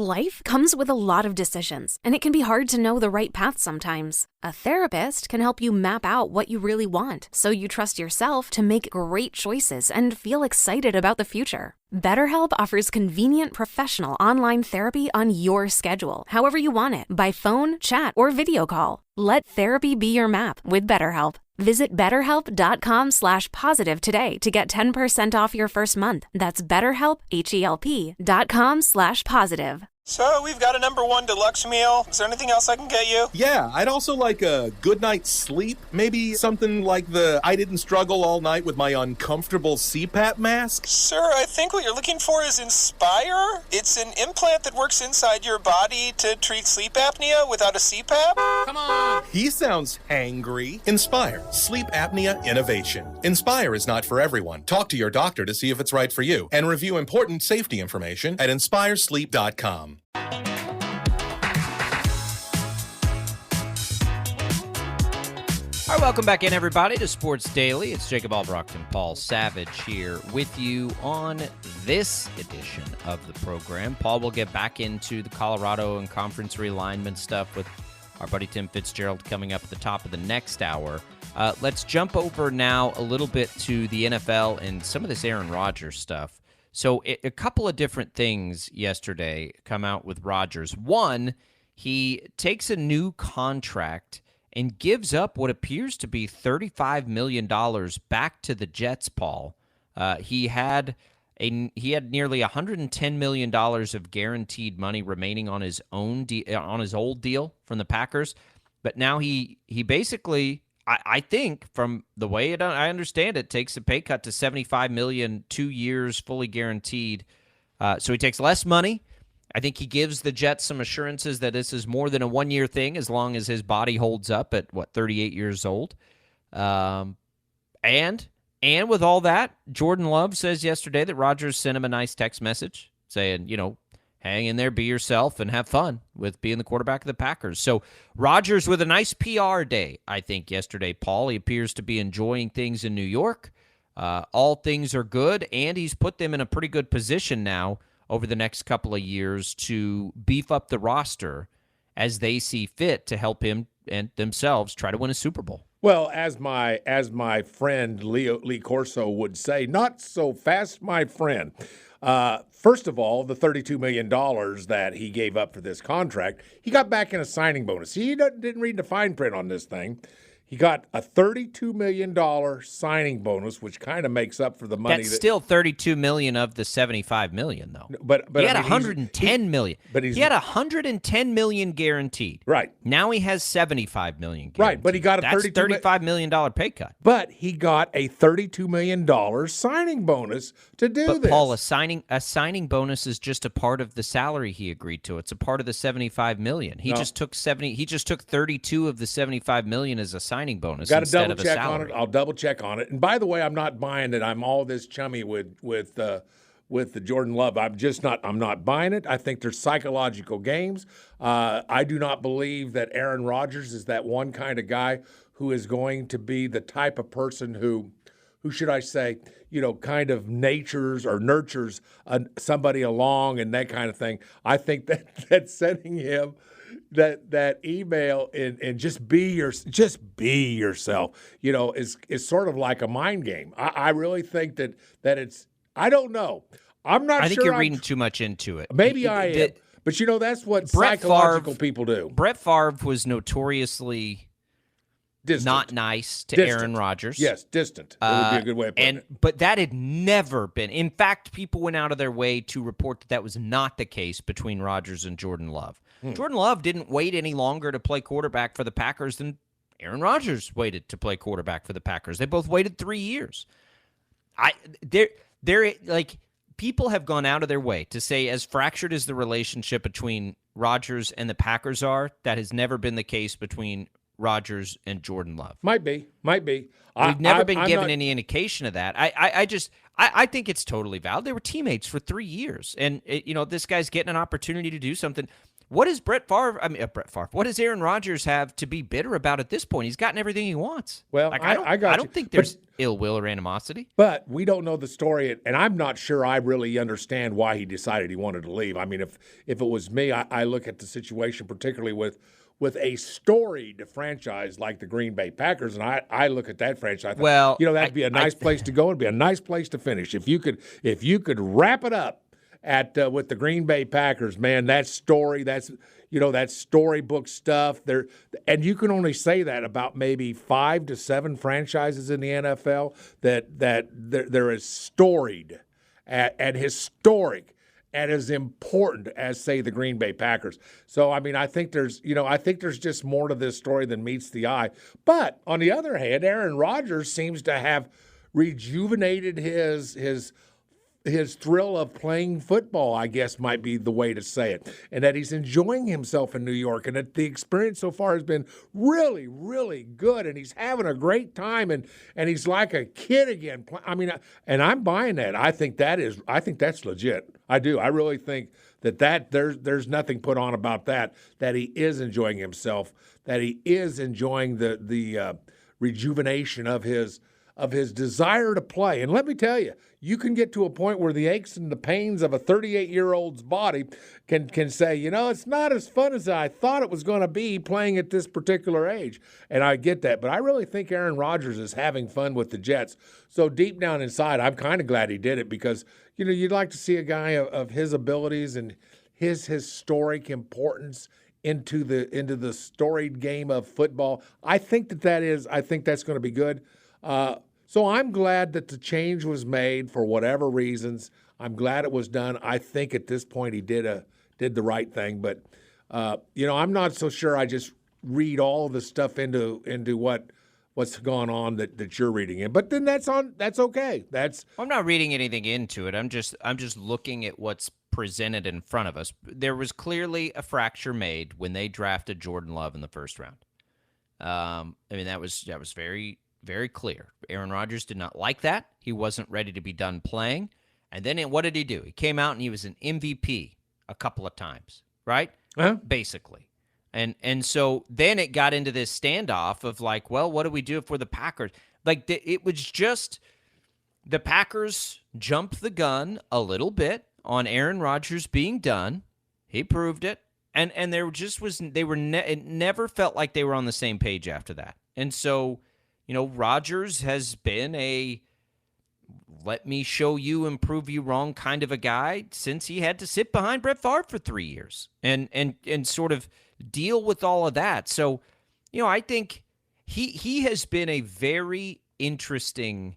Life comes with a lot of decisions, and it can be hard to know the right path sometimes. A therapist can help you map out what you really want, so you trust yourself to make great choices and feel excited about the future. BetterHelp offers convenient professional online therapy on your schedule, however you want it, by phone, chat, or video call. Let therapy be your map with BetterHelp. Visit BetterHelp.com/positive today to get 10% off your first month. That's BetterHelp, HELP.com/positive. So, we've got a number 1 deluxe meal. Is there anything else I can get you? Yeah, I'd also like a good night's sleep. Maybe something like the I didn't struggle all night with my uncomfortable CPAP mask. Sir, I think what you're looking for is Inspire. It's an implant that works inside your body to treat sleep apnea without a CPAP. Come on! He sounds hangry. Inspire. Sleep apnea innovation. Inspire is not for everyone. Talk to your doctor to see if it's right for you. And review important safety information at inspiresleep.com. All right, welcome back in, everybody, to Sports Daily. It's Jacob Albrocht and Paul Savage here with you on this edition of the program. Paul will get back into the Colorado and conference realignment stuff with our buddy Tim Fitzgerald coming up at the top of the next hour. Let's jump over now a little bit to the NFL and some of this Aaron Rodgers stuff. So a couple of different things yesterday come out with Rodgers. One, he takes a new contract and gives up what appears to be $35 million back to the Jets, Paul. He had nearly $110 million of guaranteed money remaining on his own on his old deal from the Packers, but now he basically, I think, from the way I understand it, takes a pay cut to $75 million, 2 years, fully guaranteed. So he takes less money. I think he gives the Jets some assurances that this is more than a one-year thing as long as his body holds up at, 38 years old. And with all that, Jordan Love says yesterday that Rodgers sent him a nice text message saying, hang in there, be yourself, and have fun with being the quarterback of the Packers. So Rodgers with a nice PR day, I think, yesterday, Paul. He appears to be enjoying things in New York. All things are good, and he's put them in a pretty good position now over the next couple of years to beef up the roster as they see fit to help him and themselves try to win a Super Bowl. Well, as my friend Lee Corso would say, not so fast, my friend. First of all, the $32 million that he gave up for this contract, he got back in a signing bonus. He didn't read the fine print on this thing. He got a $32 million signing bonus, which kind of makes up for the money. That's still $32 million of the $75 million, though. But he had $110 million. But he had $110 million guaranteed. Right. Now he has $75 million guaranteed. Right, but he got That's $35 million pay cut. But he got a $32 million signing bonus to do this. But Paul, a signing bonus is just a part of the salary he agreed to. It's a part of the $75 million. He just took 32 of the $75 million as a signing bonus. Got to double check on it. I'll double check on it. And by the way, I'm not buying that I'm all this chummy with the Jordan Love. I'm not buying it. I think there's psychological games. I do not believe that Aaron Rodgers is that one kind of guy who is going to be the type of person who should I say, kind of nurtures somebody along and that kind of thing. I think that sending him that email and just be yourself, is sort of like a mind game. I really think that it's. I don't know. I'm not sure. I think you're reading too much into it. Maybe I am. But that's what psychological people do. Brett Favre was notoriously distant. Not nice to Distant. Aaron Rodgers. Yes, distant. That would be a good way of putting it. But that had never been. In fact, people went out of their way to report that was not the case between Rodgers and Jordan Love. Jordan Love didn't wait any longer to play quarterback for the Packers than Aaron Rodgers waited to play quarterback for the Packers. They both waited 3 years. People have gone out of their way to say, as fractured as the relationship between Rodgers and the Packers are, that has never been the case between Rodgers and Jordan Love. Might be. Might be. We've never been given not, any indication of that. I think it's totally valid. They were teammates for 3 years, and this guy's getting an opportunity to do something. What does what does Aaron Rodgers have to be bitter about at this point? He's gotten everything he wants. Well, I don't think there's ill will or animosity. But we don't know the story, and I'm not sure I really understand why he decided he wanted to leave. I mean, if it was me, I look at the situation particularly with a storied franchise like the Green Bay Packers, and I look at that franchise. That'd be a nice place to go. It'd be a nice place to finish if you could wrap it up with the Green Bay Packers, man. That story, that's that storybook stuff there, and you can only say that about maybe 5 to 7 franchises in the NFL that they're as storied and historic and as important as, say, the Green Bay Packers. So, I mean, I think there's just more to this story than meets the eye. But on the other hand, Aaron Rodgers seems to have rejuvenated his thrill of playing football, I guess might be the way to say it, and that he's enjoying himself in New York, and that the experience so far has been really, really good, and he's having a great time, and he's like a kid again. I mean, and I'm buying that. I think that's legit. I do. I really think that there's nothing put on about that he is enjoying himself, that he is enjoying the rejuvenation of his desire to play. And let me tell you, you can get to a point where the aches and the pains of a 38-year-old's body can say, it's not as fun as I thought it was going to be playing at this particular age. And I get that. But I really think Aaron Rodgers is having fun with the Jets. So deep down inside, I'm kind of glad he did it because, you'd like to see a guy of his abilities and his historic importance into the storied game of football. I think that's going to be good. So I'm glad that the change was made for whatever reasons. I'm glad it was done. I think at this point he did the right thing. But I'm not so sure. I just read all the stuff into what's gone on that you're reading in. But then that's okay. I'm not reading anything into it. I'm just looking at what's presented in front of us. There was clearly a fracture made when they drafted Jordan Love in the first round. That was very, very clear. Aaron Rodgers did not like that. He wasn't ready to be done playing. And then what did he do? He came out and he was an MVP a couple of times, right? Basically. And so then it got into this standoff of like, well, what do we do if we're the Packers? Like it was just the Packers jumped the gun a little bit on Aaron Rodgers being done. He proved it. And there just was it never felt like they were on the same page after that. And so Rodgers has been a let me show you and prove you wrong kind of a guy since he had to sit behind Brett Favre for 3 years and sort of deal with all of that. So, I think he has been a very interesting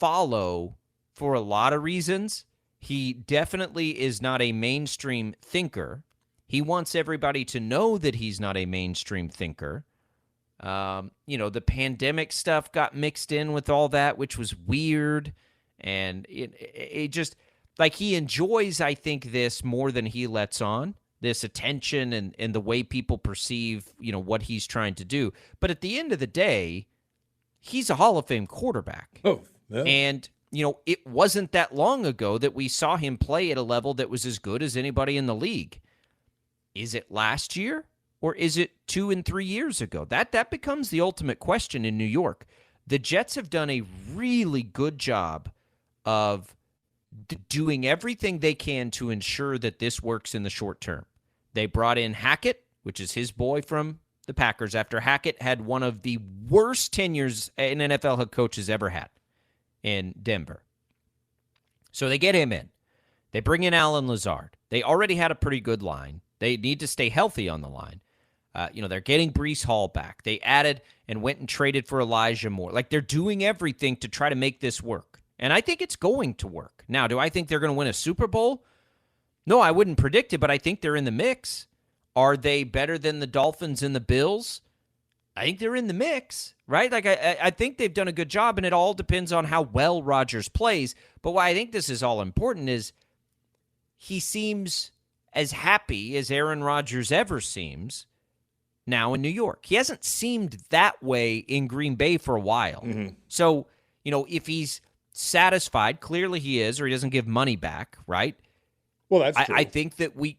follow for a lot of reasons. He definitely is not a mainstream thinker. He wants everybody to know that he's not a mainstream thinker. The pandemic stuff got mixed in with all that, which was weird. And it just, like, he enjoys, I think, this more than he lets on, this attention and the way people perceive, what he's trying to do. But at the end of the day, he's a Hall of Fame quarterback. Oh, yeah. And, it wasn't that long ago that we saw him play at a level that was as good as anybody in the league. Is it last year? Or is it 2 and 3 years ago? That becomes the ultimate question in New York. The Jets have done a really good job of doing everything they can to ensure that this works in the short term. They brought in Hackett, which is his boy from the Packers, after Hackett had one of the worst tenures an NFL head coach has ever had in Denver. So they get him in. They bring in Alan Lazard. They already had a pretty good line. They need to stay healthy on the line. They're getting Breece Hall back. They added and went and traded for Elijah Moore. Like, they're doing everything to try to make this work. And I think it's going to work. Now, do I think they're going to win a Super Bowl? No, I wouldn't predict it, but I think they're in the mix. Are they better than the Dolphins and the Bills? I think they're in the mix, right? Like, I think they've done a good job, and it all depends on how well Rodgers plays. But why I think this is all important is he seems as happy as Aaron Rodgers ever seems now in New York. He hasn't seemed that way in Green Bay for a while. Mm-hmm. So, if he's satisfied, clearly he is, or he doesn't give money back, right? Well, that's true. I think that we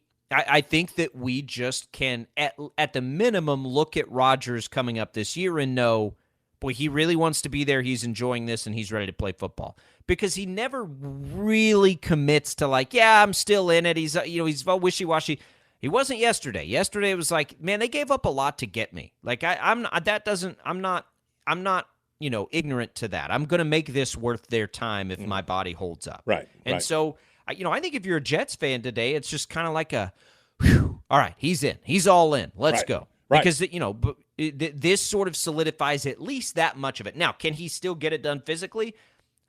just can, at the minimum, look at Rodgers coming up this year and know, boy, he really wants to be there. He's enjoying this, and he's ready to play football. Because he never really commits to I'm still in it. He's all wishy-washy. He wasn't yesterday. Yesterday it was like, man, they gave up a lot to get me. I'm not ignorant to that. I'm going to make this worth their time if my body holds up. Right. And so, I think if you're a Jets fan today, it's just kind of like whew, all right, he's in. He's all in. Let's go. Right. Because, this sort of solidifies at least that much of it. Now, can he still get it done physically?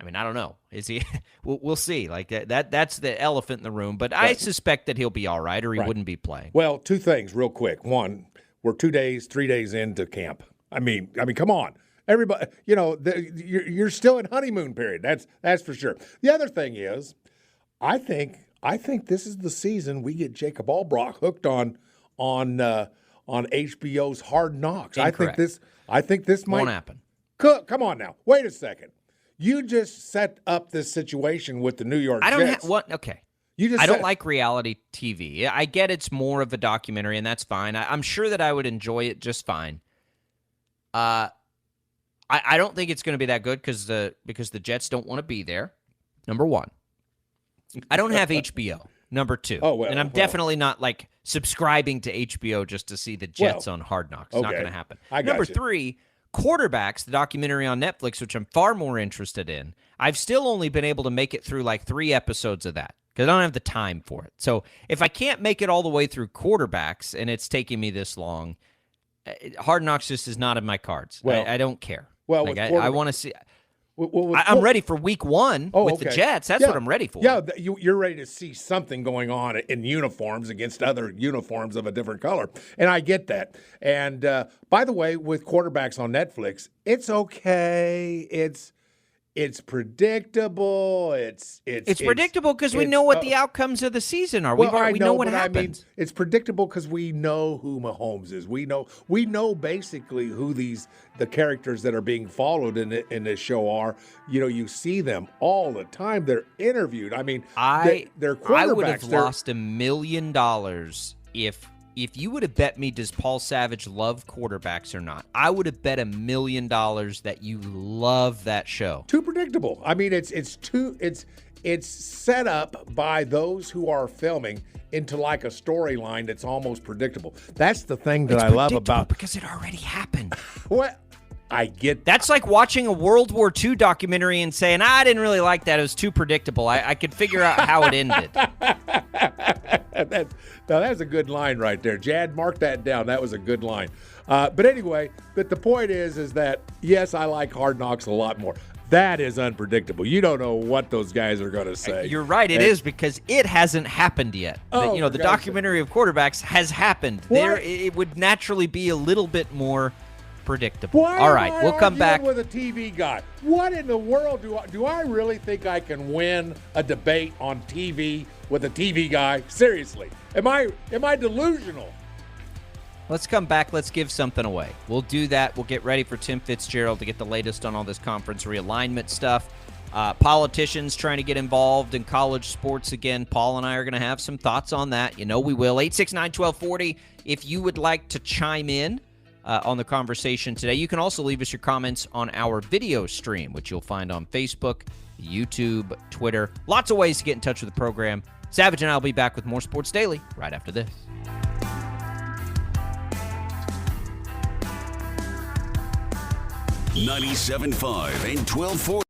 I mean, I don't know. Is he? We'll see. That's the elephant in the room. But I suspect that he'll be all right, or he wouldn't be playing. Well, two things real quick. One, we're 3 days into camp. I mean, come on, everybody. You're still in honeymoon period. That's for sure. The other thing is, I think this is the season we get Jacob Albrock hooked on HBO's Hard Knocks. Incorrect. I think this might Won't happen. Come on now. Wait a second. You just set up this situation with the New York Jets. Okay. I don't like reality TV. I get it's more of a documentary, and that's fine. I'm sure that I would enjoy it just fine. I don't think it's going to be that good because the Jets don't want to be there, number one. I don't have HBO, number two. And I'm definitely not subscribing to HBO just to see the Jets on Hard Knocks. It's not going to happen. Number three, Quarterbacks, the documentary on Netflix, which I'm far more interested in. I've still only been able to make it through 3 episodes of that because I don't have the time for it. So if I can't make it all the way through Quarterbacks and it's taking me this long, Hard Knocks just is not in my cards. I don't care. Well, I want to see. I'm ready for week 1 with the Jets. That's what I'm ready for. Yeah, you're ready to see something going on in uniforms against other uniforms of a different color. And I get that. And by the way, with Quarterbacks on Netflix, it's okay. It's predictable. It's predictable because we know what the outcomes of the season are. We know what happens. It's predictable because we know who Mahomes is. We know basically who the characters that are being followed in this show are. You see them all the time. They're interviewed. I mean, they're quarterbacks. I would have lost $1 million if you would have bet me, does Paul Savage love quarterbacks or not? I would have bet $1 million that you love that show. Too predictable. I mean, it's set up by those who are filming into a storyline that's almost predictable. That's the thing that I love about because it already happened. What? I get that's like watching a World War II documentary and saying, I didn't really like that. It was too predictable. I could figure out how it ended. Now, that's a good line right there. Jad, mark that down. That was a good line. But anyway, the point is that, yes, I like Hard Knocks a lot more. That is unpredictable. You don't know what those guys are going to say. You're right. It is because it hasn't happened yet. The documentary of quarterbacks has happened. It would naturally be a little bit more predictable. All right, we'll come back with a TV guy. What in the world do I really think I can win a debate on TV with a TV guy? Seriously, am I delusional? Let's come back. Let's give something away. We'll do that. We'll get ready for Tim Fitzgerald to get the latest on all this conference realignment stuff. Politicians trying to get involved in college sports again. Paul and I are going to have some thoughts on that. We will. 869-1240 if you would like to chime in on the conversation today. You can also leave us your comments on our video stream, which you'll find on Facebook, YouTube, Twitter. Lots of ways to get in touch with the program. Savage and I will be back with more Sports Daily right after this. 97.5 and 1240.